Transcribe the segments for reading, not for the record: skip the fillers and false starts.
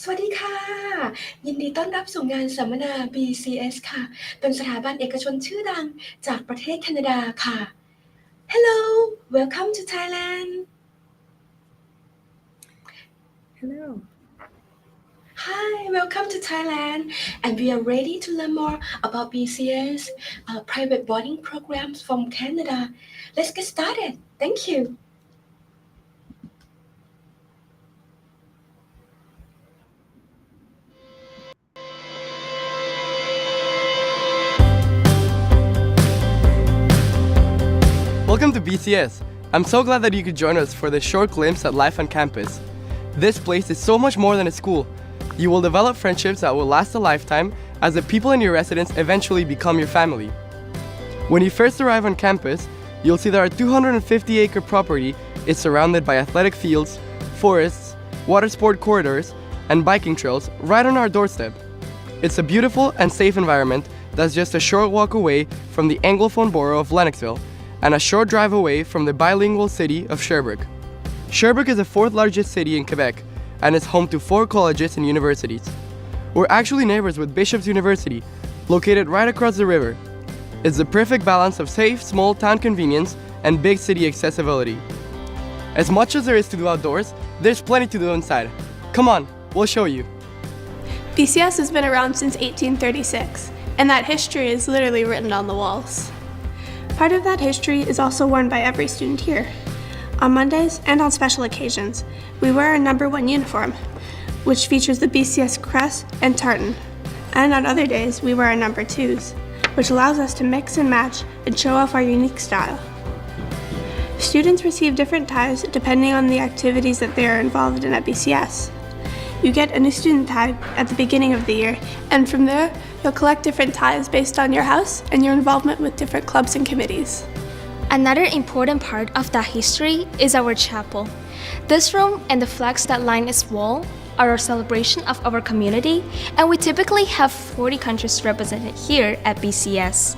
สวัสดีค่ะยินดีต้อนรับสู่งานสัมมนา BCS ค่ะเป็นสถาบันเอกชนชื่อดังจากประเทศแคนาดาค่ะ Hello welcome to Thailand Hello. Hi welcome to Thailand and we are ready to learn more about BCS private boarding programs from Canada. Let's get started. Thank you. Welcome to BCS. I'm so glad that you could join us for this short glimpse at life on campus. This place is so much more than a school. You will develop friendships that will last a lifetime as the people in your residence eventually become your family. When you first arrive on campus, you'll see that our 250-acre property is surrounded by athletic fields, forests, water sport corridors, and biking trails right on our doorstep. It's a beautiful and safe environment that's just a short walk away from the Anglophone borough of Lennoxville and a short drive away from the bilingual city of Sherbrooke. Sherbrooke is the fourth largest city in Quebec and is home to 4 colleges and universities. We're actually neighbors with Bishop's University, located right across the river. It's the perfect balance of safe, small town convenience and big city accessibility. As much as there is to do outdoors, there's plenty to do inside. Come on, we'll show you. BCS has been around since 1836, and that history is literally written on the walls. Part of that history is also worn by every student here. On Mondays and on special occasions, we wear our number 1 uniform, which features the BCS crest and tartan. And on other days, we wear our number 2s, which allows us to mix and match and show off our unique style. Students receive different ties depending on the activities that they are involved in at BCS. You get a new student tie at the beginning of the year, and from there, you'll collect different ties based on your house and your involvement with different clubs and committees. Another important part of that history is our chapel. This room and the flags that line its wall are a celebration of our community, and we typically have 40 countries represented here at BCS.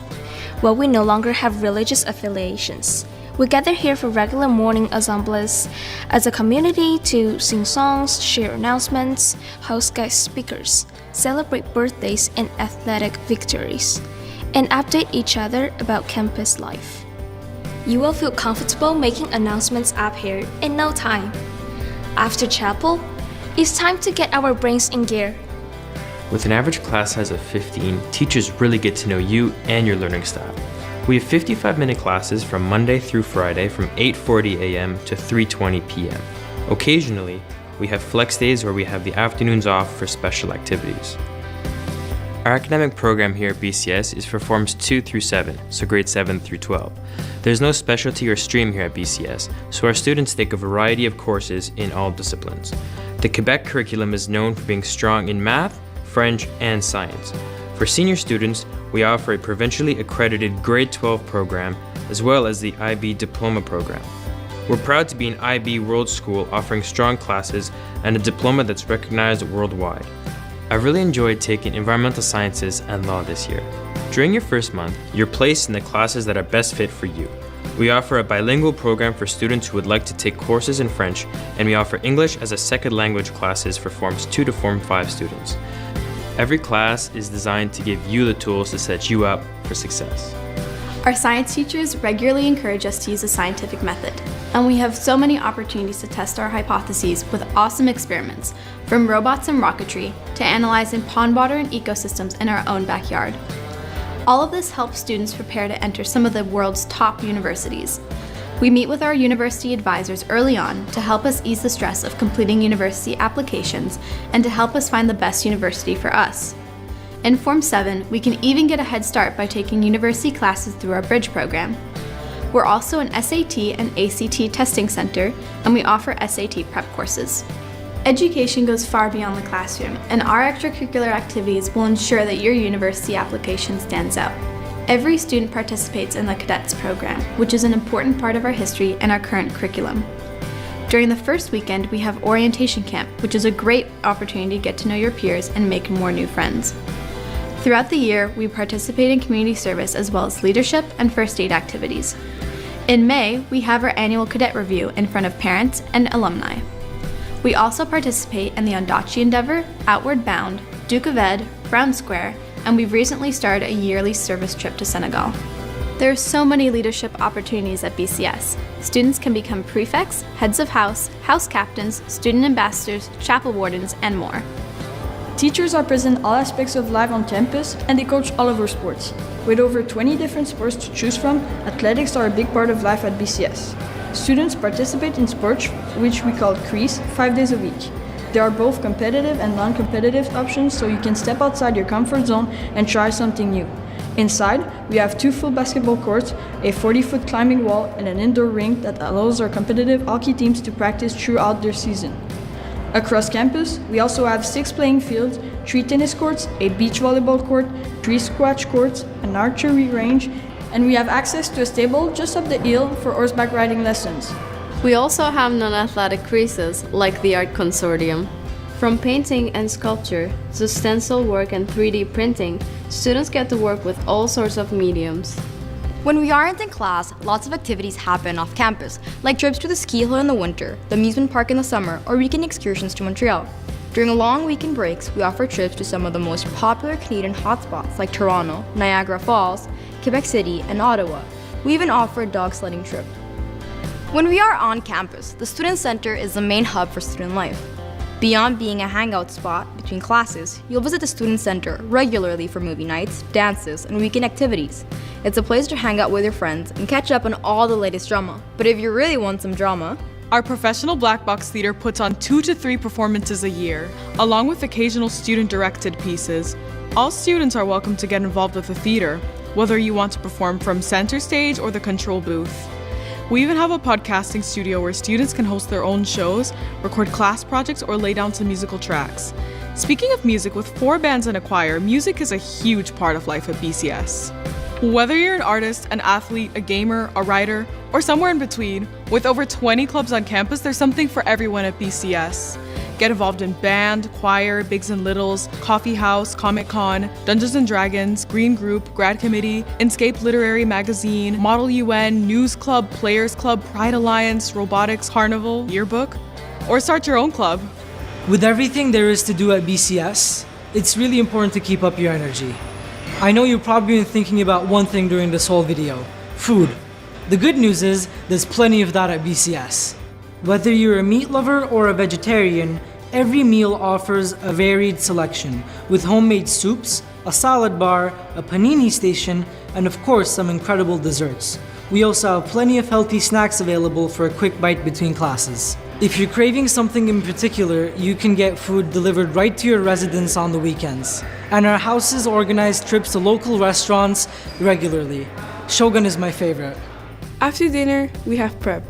While we no longer have religious affiliations, we gather here for regular morning assemblies as a community to sing songs, share announcements, host guest speakers, celebrate birthdays and athletic victories, and update each other about campus life. You will feel comfortable making announcements up here in no time. After chapel, it's time to get our brains in gear. With an average class size of 15, teachers really get to know you and your learning style. We have 55-minute classes from Monday through Friday from 8:40 a.m. to 3:20 p.m. Occasionally, we have flex days where we have the afternoons off for special activities. Our academic program here at BCS is for Forms 2 through 7, so grades 7 through 12. There's no specialty or stream here at BCS, so our students take a variety of courses in all disciplines. The Quebec curriculum is known for being strong in math, French, and science. For senior students, we offer a provincially accredited grade 12 program as well as the IB diploma program. We're proud to be an IB World School offering strong classes and a diploma that's recognized worldwide. I've really enjoyed taking environmental sciences and law this year. During your first month, you're placed in the classes that are best fit for you. We offer a bilingual program for students who would like to take courses in French, and we offer English as a second language classes for Forms 2 to Form 5 students. Every class is designed to give you the tools to set you up for success. Our science teachers regularly encourage us to use a scientific method, and we have so many opportunities to test our hypotheses with awesome experiments, from robots and rocketry to analyzing pond water and ecosystems in our own backyard. All of this helps students prepare to enter some of the world's top universities. We meet with our university advisors early on to help us ease the stress of completing university applications and to help us find the best university for us. In Form 7, we can even get a head start by taking university classes through our Bridge program. We're also an SAT and ACT testing center, and we offer SAT prep courses. Education goes far beyond the classroom, and our extracurricular activities will ensure that your university application stands out. Every student participates in the Cadets program, which is an important part of our history and our current curriculum. During the first weekend, we have orientation camp, which is a great opportunity to get to know your peers and make more new friends. Throughout the year, we participate in community service as well as leadership and first aid activities. In May, we have our annual cadet review in front of parents and alumni. We also participate in the Ondaatje Endeavor, Outward Bound, Duke of Ed, Brown Square, and we've recently started a yearly service trip to Senegal. There are so many leadership opportunities at BCS. Students can become prefects, heads of house, house captains, student ambassadors, chapel wardens, and more. Teachers are present all aspects of life on campus and they coach all of our sports. With over 20 different sports to choose from, athletics are a big part of life at BCS. Students participate in sports, which we call CREAS, 5 days a week. There are both competitive and non-competitive options, so you can step outside your comfort zone and try something new. Inside, we have 2 full basketball courts, a 40-foot climbing wall, and an indoor ring that allows our competitive hockey teams to practice throughout their season. Across campus, we also have 6 playing fields, 3 tennis courts, a beach volleyball court, 3 squash courts, an archery range, and we have access to a stable just up the hill for horseback riding lessons. We also have non-athletic creases, like the Art Consortium. From painting and sculpture to stencil work and 3D printing, students get to work with all sorts of mediums. When we aren't in class, lots of activities happen off campus, like trips to the ski hill in the winter, the amusement park in the summer, or weekend excursions to Montreal. During long weekend breaks, we offer trips to some of the most popular Canadian hotspots like Toronto, Niagara Falls, Quebec City, and Ottawa. We even offer a dog sledding trip. When we are on campus, the Student Center is the main hub for student life. Beyond being a hangout spot between classes, you'll visit the Student Center regularly for movie nights, dances, and weekend activities. It's a place to hang out with your friends and catch up on all the latest drama. But if you really want some drama, our professional black box theater puts on 2 to 3 performances a year, along with occasional student-directed pieces. All students are welcome to get involved with the theater, whether you want to perform from center stage or the control booth. We even have a podcasting studio where students can host their own shows, record class projects, or lay down some musical tracks. Speaking of music, with 4 bands and a choir, music is a huge part of life at BCS. Whether you're an artist, an athlete, a gamer, a writer, or somewhere in between, with over 20 clubs on campus, there's something for everyone at BCS. Get involved in band, choir, Bigs and Littles, Coffee House, Comic Con, Dungeons and Dragons, Green Group, Grad Committee, Inscape Literary Magazine, Model UN, News Club, Players Club, Pride Alliance, Robotics, Carnival, Yearbook, or start your own club. With everything there is to do at BCS, it's really important to keep up your energy. I know you've probably been thinking about one thing during this whole video: food. The good news is there's plenty of that at BCS. Whether you're a meat lover or a vegetarian, every meal offers a varied selection with homemade soups, a salad bar, a panini station, and of course some incredible desserts. We also have plenty of healthy snacks available for a quick bite between classes. If you're craving something in particular, you can get food delivered right to your residence on the weekends. And our houses organize trips to local restaurants regularly. Shogun is my favorite. After dinner, we have prep.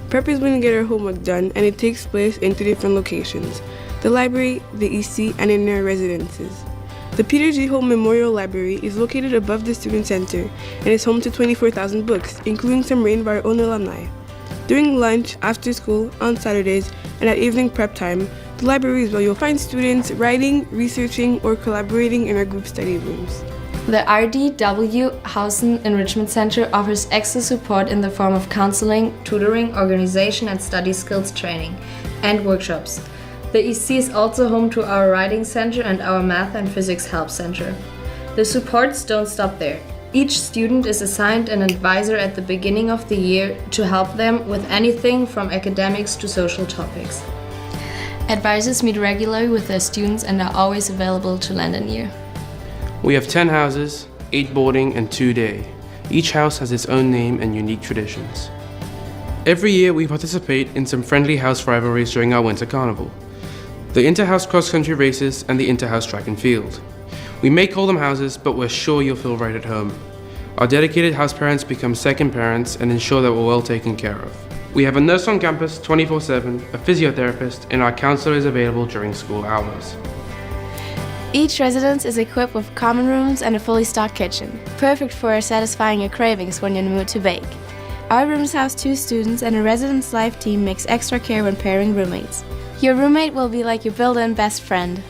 Prep is when we get our homework done, and it takes place in 2 different locations: the library, the EC, and in our residences. The Peter G. Home Memorial Library is located above the Student Center and is home to 24,000 books, including some written by our own alumni. During lunch, after school, on Saturdays, and at evening prep time, the library is where you'll find students writing, researching, or collaborating in our group study rooms. The RDW Housing Enrichment Center offers extra support in the form of counseling, tutoring, organization and study skills training, and workshops. The EC is also home to our writing center and our math and physics help center. The supports don't stop there. Each student is assigned an advisor at the beginning of the year to help them with anything from academics to social topics. Advisors meet regularly with their students and are always available to lend an ear. We have 10 houses, 8 boarding and 2 day. Each house has its own name and unique traditions. Every year we participate in some friendly house rivalries during our winter carnival. The inter-house cross-country races and the inter-house track and field. We may call them houses, but we're sure you'll feel right at home. Our dedicated house parents become second parents and ensure that we're well taken care of. We have a nurse on campus 24/7, a physiotherapist, and our counselor is available during school hours. Each residence is equipped with common rooms and a fully stocked kitchen, perfect for satisfying your cravings when you're in the mood to bake. Our rooms house 2 students, and a residence life team makes extra care when pairing roommates. Your roommate will be like your built-in best friend.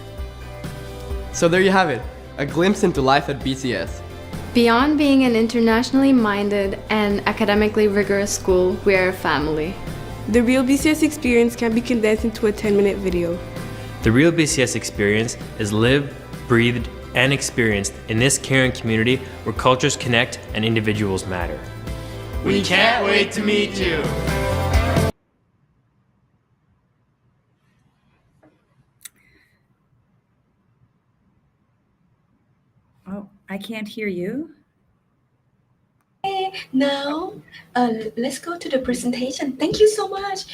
So there you have it, a glimpse into life at BCS. Beyond being an internationally minded and academically rigorous school, we are a family. The real BCS experience can be condensed into a 10-minute video. The real BCS experience is lived, breathed, and experienced in this caring community where cultures connect and individuals matter. We can't wait to meet you. Oh, I can't hear you. Okay, now let's go to the presentation. Thank you so much.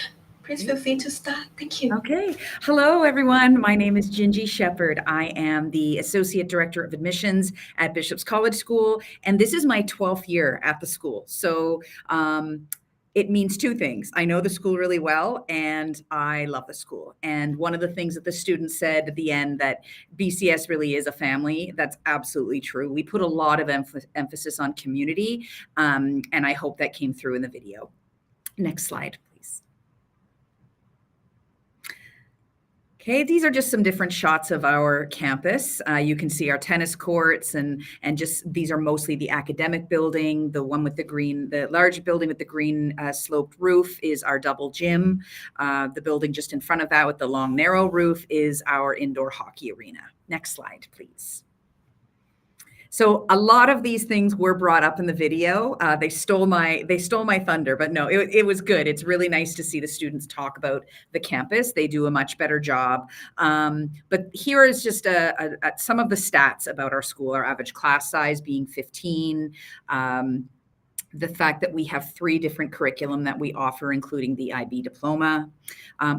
Please feel free to start. Thank you. Okay. Hello, everyone. My name is Gingy Shepherd. I am the Associate Director of Admissions at Bishop's College School, and this is my 12th year at the school. So it means two things. I know the school really well, and I love the school. And one of the things that the students said at the end, that BCS really is a family, that's absolutely true. We put a lot of emphasis on community, and I hope that came through in the video. Next slide, please. Okay, these are just some different shots of our campus. You can see our tennis courts and just these are mostly the academic building. The one with the green, the large building with the green sloped roof is our double gym. The building just in front of that with the long narrow roof is our indoor hockey arena. Next slide, please. So a lot of these things were brought up in the video. They stole my thunder, but no, it was good. It's really nice to see the students talk about the campus. They do a much better job. But here is just some of the stats about our school. Our average class size being 15. The fact that we have 3 different curriculum that we offer, including the IB diploma.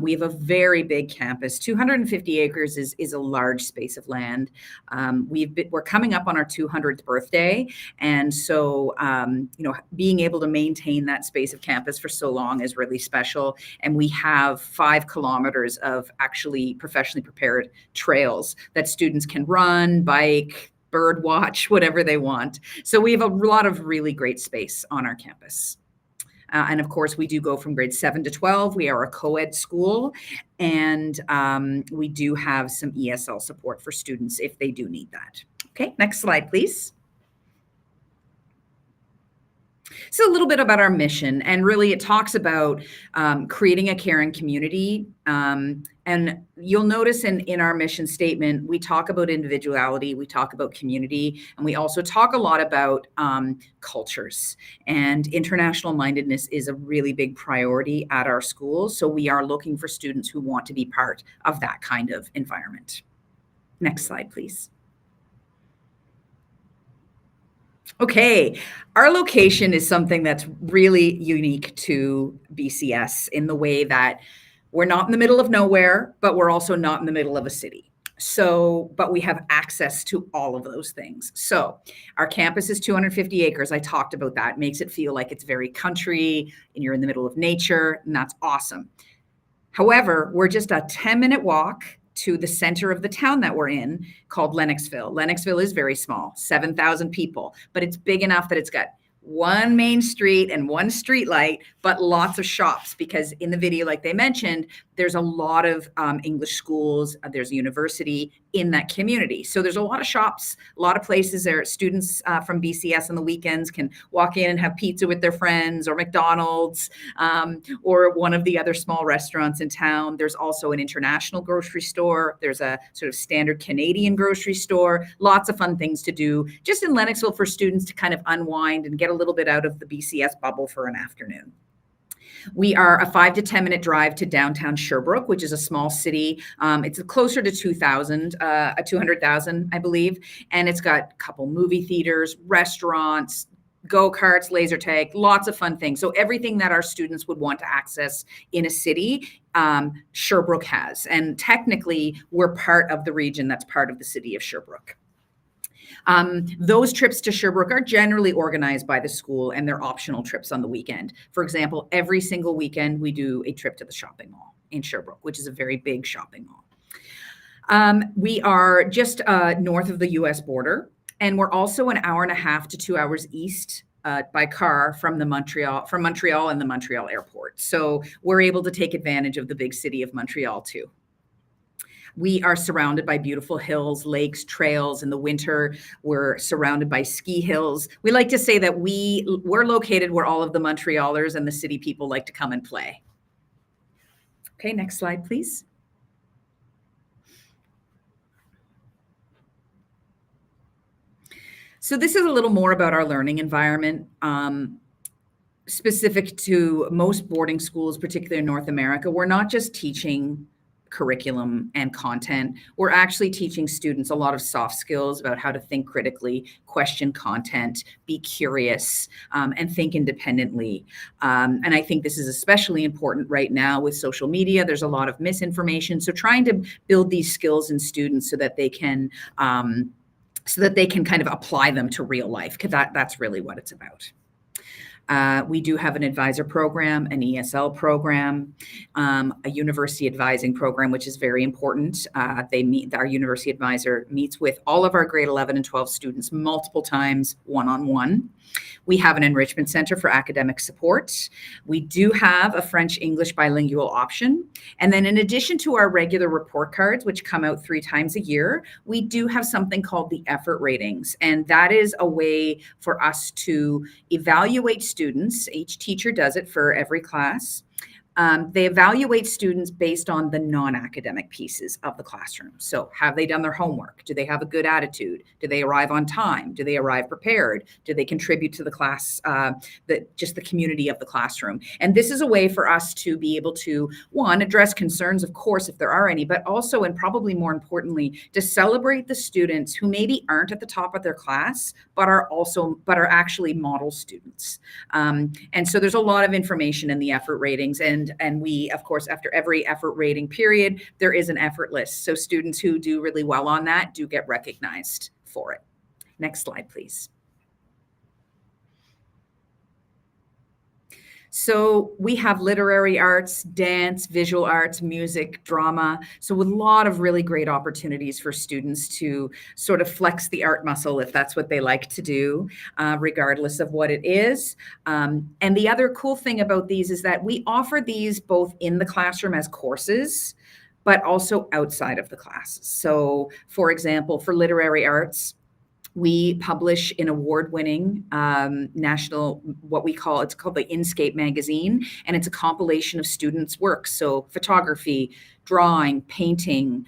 We have a very big campus. 250 acres is a large space of land. We're coming up on our 200th birthday. And so, being able to maintain that space of campus for so long is really special. And we have 5 kilometers of actually professionally prepared trails that students can run, bike, bird watch, whatever they want. So we have a lot of really great space on our campus. And of course, we do go from grade 7 to 12. We are a co-ed school, and we do have some ESL support for students if they do need that. Okay, next slide, please. So a little bit about our mission, and really it talks about creating a caring community. And you'll notice in our mission statement, we talk about individuality, we talk about community, and we also talk a lot about cultures. And international mindedness is a really big priority at our school. So we are looking for students who want to be part of that kind of environment. Next slide, please. Okay, our location is something that's really unique to BCS in the way that we're not in the middle of nowhere, but we're also not in the middle of a city. So, but we have access to all of those things. So our campus is 250 acres. I talked about that. It makes it feel like it's very country and you're in the middle of nature, and that's awesome. However, we're just a 10-minute walk to the center of the town that we're in, called Lennoxville. Lennoxville is very small, 7,000 people, but it's big enough that it's got one main street and one street light, but lots of shops, because in the video, like they mentioned, there's a lot of English schools, there's a university in that community. So there's a lot of shops, a lot of places there. Students from BCS on the weekends can walk in and have pizza with their friends, or McDonald's, or one of the other small restaurants in town. There's also an international grocery store. There's a sort of standard Canadian grocery store. Lots of fun things to do just in Lennoxville for students to kind of unwind and get a little bit out of the BCS bubble for an afternoon. We are a 5 to 10 minute drive to downtown Sherbrooke, which is a small city. It's closer to 200,000, I believe. And it's got a couple movie theaters, restaurants, go-karts, laser tag, lots of fun things. So everything that our students would want to access in a city, Sherbrooke has. And technically, we're part of the region that's part of the city of Sherbrooke. Those trips to Sherbrooke are generally organized by the school, and they're optional trips on the weekend. For example, every single weekend we do a trip to the shopping mall in Sherbrooke, which is a very big shopping mall. We are just north of the US border, and we're also an hour and a half to 2 hours east by car from Montreal and the Montreal airport. So we're able to take advantage of the big city of Montreal too. We are surrounded by beautiful hills, lakes, trails. In the winter, we're surrounded by ski hills. We like to say that we're located where all of the Montrealers and the city people like to come and play. Okay, next slide, please. So this is a little more about our learning environment. Specific to most boarding schools, particularly in North America, we're not just teaching curriculum and content. We're actually teaching students a lot of soft skills about how to think critically, question content, be curious, and think independently. And I think this is especially important right now with social media. There's a lot of misinformation. So trying to build these skills in students so that they can kind of apply them to real life, because that's really what it's about. We do have an advisor program, an ESL program, a university advising program, which is very important. Our university advisor meets with all of our grade 11 and 12 students multiple times, one-on-one. We have an enrichment center for academic support. We do have a French-English bilingual option. And then in addition to our regular report cards, which come out 3 times a year, we do have something called the effort ratings. And that is a way for us to evaluate students. Each teacher does it for every class. They evaluate students based on the non-academic pieces of the classroom. So have they done their homework? Do they have a good attitude? Do they arrive on time? Do they arrive prepared? Do they contribute to the class, just the community of the classroom? And this is a way for us to be able to, one, address concerns, of course, if there are any, but also, and probably more importantly, to celebrate the students who maybe aren't at the top of their class, but are actually model students. And so there's a lot of information in the effort ratings. And we, of course, after every effort rating period, there is an effort list. So students who do really well on that do get recognized for it. Next slide, please. So we have literary arts, dance, visual arts, music, drama. So with a lot of really great opportunities for students to sort of flex the art muscle if that's what they like to do, regardless of what it is. And the other cool thing about these is that we offer these both in the classroom as courses, but also outside of the classes. So for example, for literary arts, we publish an award-winning national, it's called the Inscape magazine, and it's a compilation of students' works. So photography, drawing, painting,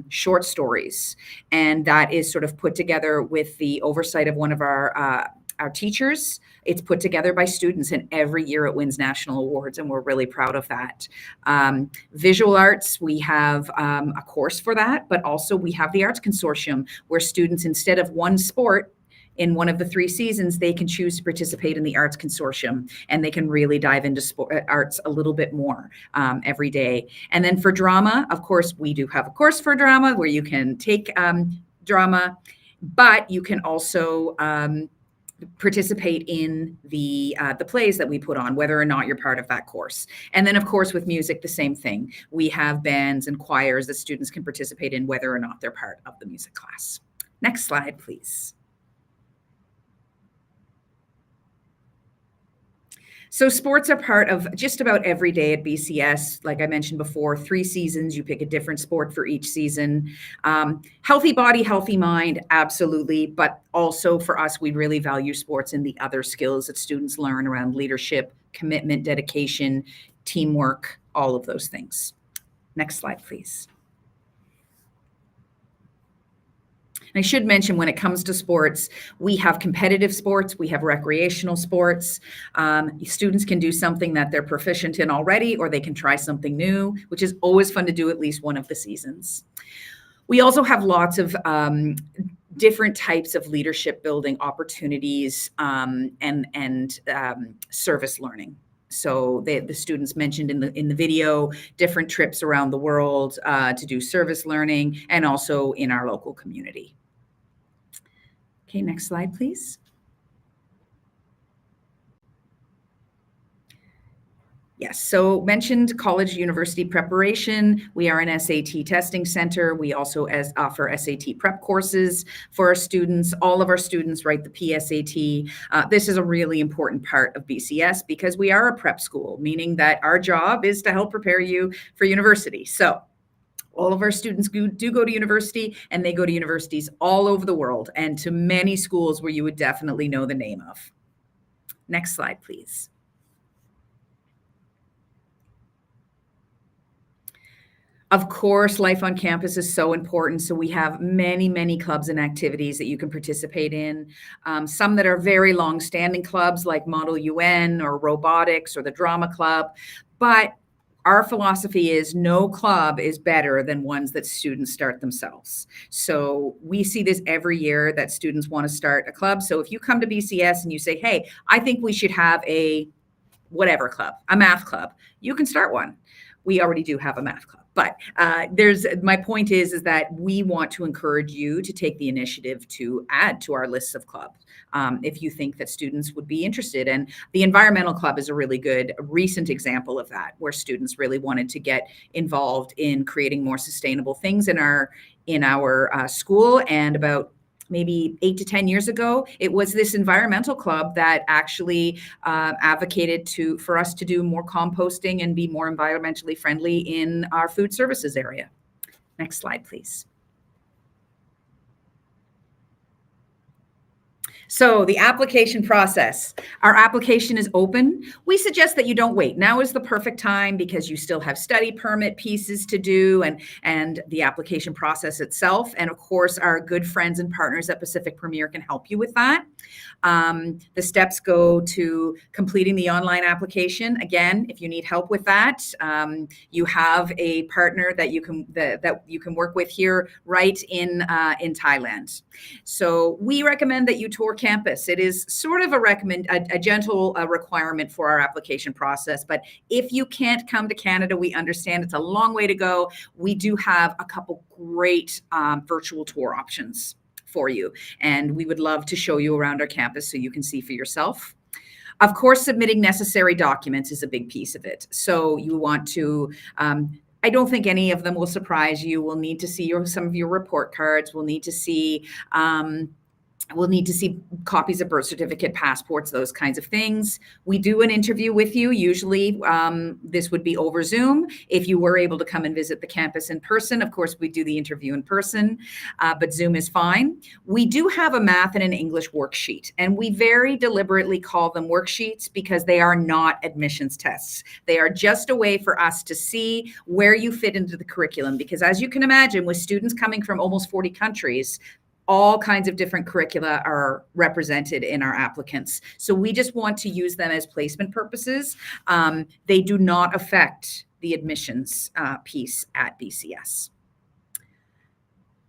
short stories. And that is sort of put together with the oversight of one of our teachers. It's put together by students, and every year it wins national awards, and we're really proud of that. Visual arts, we have a course for that, but also we have the Arts Consortium, where students, instead of one sport in one of the 3 seasons, they can choose to participate in the Arts Consortium, and they can really dive into arts a little bit more every day. And then for drama, of course, we do have a course for drama where you can take drama, but you can also participate in the plays that we put on, whether or not you're part of that course. And then, of course, with music, the same thing. We have bands and choirs that students can participate in, whether or not they're part of the music class. Next slide, please. So sports are part of just about every day at BCS. Like I mentioned before, 3 seasons, you pick a different sport for each season. Healthy body, healthy mind, absolutely. But also for us, we really value sports and the other skills that students learn around leadership, commitment, dedication, teamwork, all of those things. Next slide, please. I should mention, when it comes to sports, we have competitive sports, we have recreational sports. Students can do something that they're proficient in already, or they can try something new, which is always fun to do at least one of the seasons. We also have lots of different types of leadership building opportunities and service learning. So the students mentioned in the video, different trips around the world to do service learning, and also in our local community. Okay, next slide, please. Yes, so mentioned college university preparation. We are an SAT testing center. We also offer SAT prep courses for our students. All of our students write the PSAT. This is a really important part of BCS because we are a prep school, meaning that our job is to help prepare you for university. So all of our students do go to university, and they go to universities all over the world and to many schools where you would definitely know the name of. Next slide, please. Of course, life on campus is so important. So we have many, many clubs and activities that you can participate in. Some that are very long-standing clubs like Model UN or robotics or the drama club. But our philosophy is no club is better than ones that students start themselves. So we see this every year that students want to start a club. So if you come to BCS and you say, hey, I think we should have a whatever club, a math club, you can start one. We already do have a math club. But my point is that we want to encourage you to take the initiative to add to our lists of clubs if you think that students would be interested. And the environmental club is a really good recent example of that, where students really wanted to get involved in creating more sustainable things in our school. And about maybe 8 to 10 years ago, it was this environmental club that actually advocated for us to do more composting and be more environmentally friendly in our food services area. Next slide, please. So the application process. Our application is open. We suggest that you don't wait. Now is the perfect time because you still have study permit pieces to do and the application process itself. And of course, our good friends and partners at Pacific Premier can help you with that. The steps go to completing the online application. Again, if you need help with that, you have a partner that you can work with here right in Thailand. So we recommend that you tour campus. It is sort of a gentle requirement for our application process. But if you can't come to Canada, we understand it's a long way to go. We do have a couple great virtual tour options for you. And we would love to show you around our campus so you can see for yourself. Of course, submitting necessary documents is a big piece of it. So you want to, I don't think any of them will surprise you. We'll need to see some of your report cards. We'll need to see copies of birth certificate, passports, those kinds of things. We do an interview with you. Usually this would be over Zoom. If you were able to come and visit the campus in person, of course, we do the interview in person, but Zoom is fine. We do have a math and an English worksheet, and we very deliberately call them worksheets because they are not admissions tests. They are just a way for us to see where you fit into the curriculum, because as you can imagine, with students coming from almost 40 countries, all kinds of different curricula are represented in our applicants. So we just want to use them as placement purposes. They do not affect the admissions piece at BCS.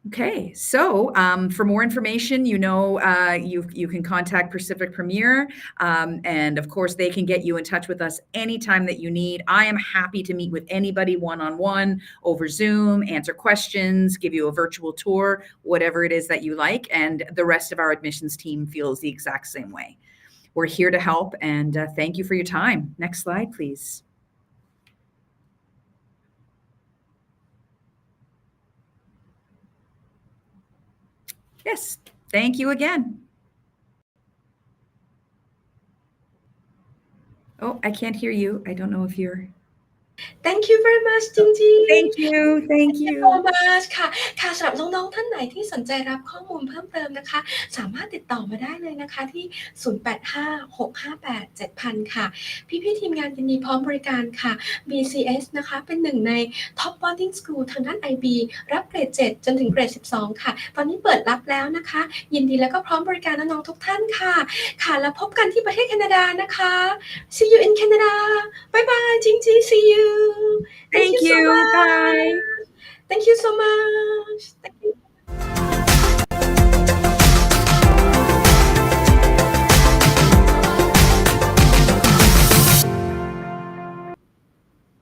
Okay, so for more information, you can contact Pacific Premier, and of course they can get you in touch with us anytime that you need. I am happy to meet with anybody one-on-one over Zoom, answer questions, give you a virtual tour, whatever it is that you like, and the rest of our admissions team feels the exact same way. We're here to help, and thank you for your time. Next slide, please. Yes, thank you again. Oh, I can't hear you. I don't know if you're... Thank you very much จริงๆ Thank you Thank you so much ค่ะสำหรับน้องๆท่านไหนที่สนใจรับข้อมูลเพิ่มเติมนะคะสามารถติดต่อมาได้เลยนะคะที่0856587000ค่ะพี่ๆทีมงานยินดีพร้อมบริการค่ะ BCS นะคะเป็นหนึ่งใน Top Boarding School ทางด้าน IB รับเกรด7จนถึงเกรด12ค่ะตอนนี้เปิดรับแล้วนะคะยินดีแล้วก็พร้อมบริการน้องๆทุกท่านค่ะแล้วพบกันที่ประเทศแคนาดานะคะ See you in Canada bye bye จริงๆ see you Thank you. so much. Bye. Thank you so much.